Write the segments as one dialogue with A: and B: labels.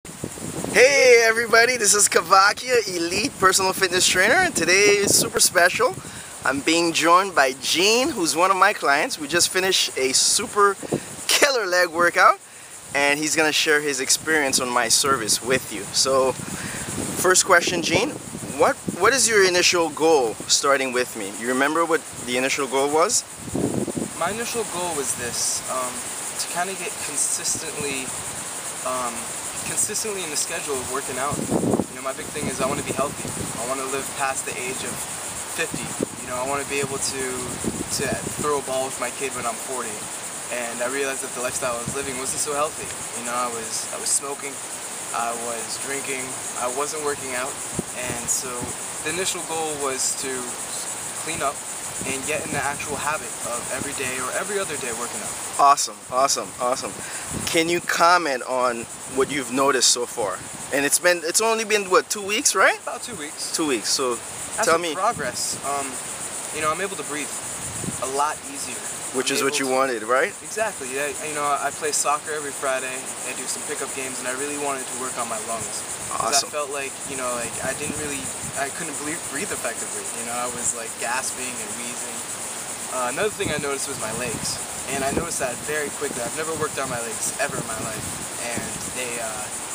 A: Hey everybody, this is Kavakia, Elite Personal Fitness Trainer, and today is super special. I'm being joined by Jean, who's one of my clients. We just finished a super killer leg workout, and he's gonna share his experience on my service with you. So, first question, Jean, what is your initial goal starting with me? You remember what the initial goal was?
B: My initial goal was this, to kind of get consistently in the schedule of working out. You know, my big thing is I want to be healthy. I want to live past the age of 50. You know, I want to be able to throw a ball with my kid when I'm 40. And I realized that the lifestyle I was living wasn't so healthy. You know, I was smoking, I was drinking, I wasn't working out, and so the initial goal was to clean up and get in the actual habit of every day or every other day working out.
A: Awesome, awesome, awesome. Can you comment on what you've noticed so far? And it's only been what, 2 weeks, right?
B: About 2 weeks.
A: 2 weeks. So
B: As
A: tell
B: for
A: me
B: progress. You know, I'm able to breathe a lot easier.
A: which is what you wanted, right?
B: Exactly. Yeah, you know, I play soccer every Friday. I do some pickup games, and I really wanted to work on my lungs.
A: Awesome.
B: I felt like, you know, like I couldn't breathe effectively. You know, I was like gasping and wheezing. Another thing I noticed was my legs, and I noticed that very quickly. I've never worked on my legs ever in my life, and they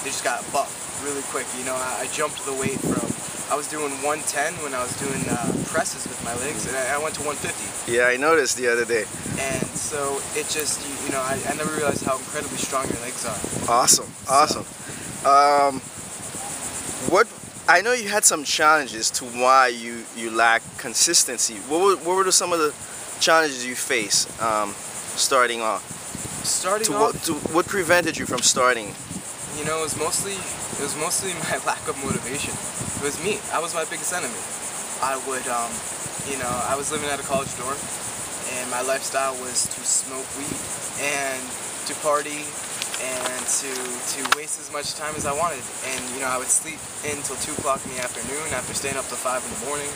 B: just got buff really quick. You know, I jumped the weight from, I was doing 110 when I was doing presses with my legs, and I went to 150.
A: Yeah, I noticed the other day.
B: And so it just, you know, I never realized how incredibly strong your legs are.
A: Awesome, awesome. I know you had some challenges to why you lack consistency. What were some of the challenges you faced starting off? What prevented you from starting?
B: You know, it was mostly my lack of motivation. It was me. I was my biggest enemy. I would, you know, I was living at a college dorm, and my lifestyle was to smoke weed and to party and to waste as much time as I wanted. And, you know, I would sleep in until 2 o'clock in the afternoon after staying up till 5 in the morning.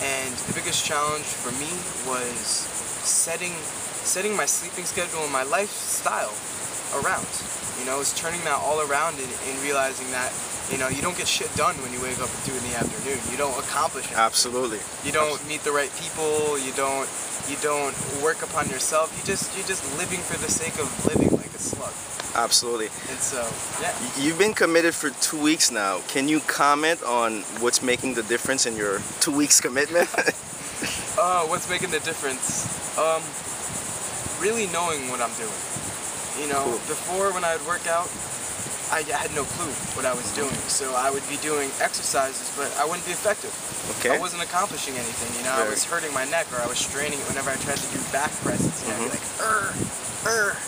B: And the biggest challenge for me was setting my sleeping schedule and my lifestyle around. You know, it's turning that all around and realizing that, you know, you don't get shit done when you wake up at 2 in the afternoon. You don't accomplish anything.
A: Absolutely.
B: You don't meet the right people. You don't work upon yourself. You're just living for the sake of living like a slug.
A: Absolutely.
B: And so, yeah.
A: You've been committed for 2 weeks now. Can you comment on what's making the difference in your 2 weeks commitment?
B: What's making the difference? Really knowing what I'm doing. You know,
A: Cool.
B: Before when I would work out, I had no clue what I was doing. So I would be doing exercises, but I wouldn't be effective.
A: Okay.
B: I wasn't accomplishing anything. You know, I was hurting my neck, or I was straining it whenever I tried to do back presses. And I'd be like,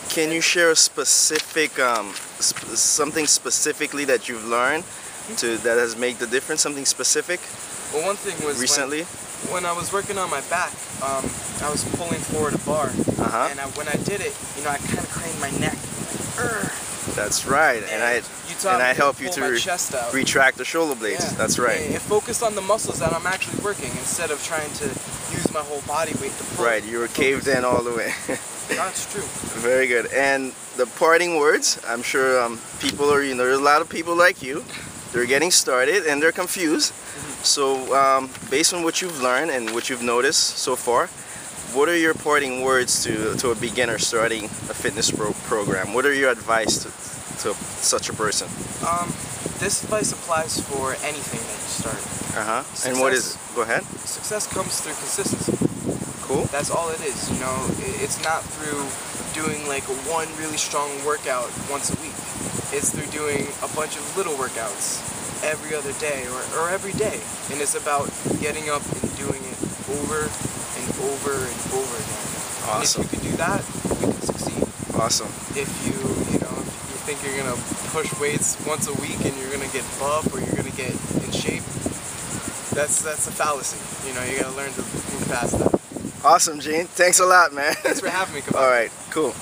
A: Can you share a specific, something specifically that you've learned that has made the difference? Something specific?
B: Well, one thing was
A: recently.
B: When I was working on my back, I was pulling forward a bar, and when I did it, you know, I kind of craned my neck.
A: That's right, and I help you to retract the shoulder blades.
B: Yeah.
A: That's right.
B: It focused on the muscles that I'm actually working instead of trying to use my whole body weight to pull.
A: Right, you were caved in all the way.
B: That's true.
A: Very good. And the parting words, I'm sure people are, you know, there's a lot of people like you. They're getting started and they're confused. So based on what you've learned and what you've noticed so far, what are your parting words to a beginner starting a fitness program? What are your advice to such a person?
B: This advice applies for anything that you start.
A: And what is it? Go ahead.
B: Success comes through consistency.
A: Cool.
B: That's all it is. You know, it's not through doing like one really strong workout once a week. It's through doing a bunch of little workouts every other day or every day. And it's about getting up and doing it over and over and over again.
A: Awesome.
B: And if you can do that, you can succeed.
A: Awesome.
B: If you think you're gonna push weights once a week and you're gonna get buff or you're gonna get in shape, that's a fallacy. You know, you gotta learn to move past that.
A: Awesome, Gene. Thanks a lot, man.
B: Thanks for having me.
A: All right, cool.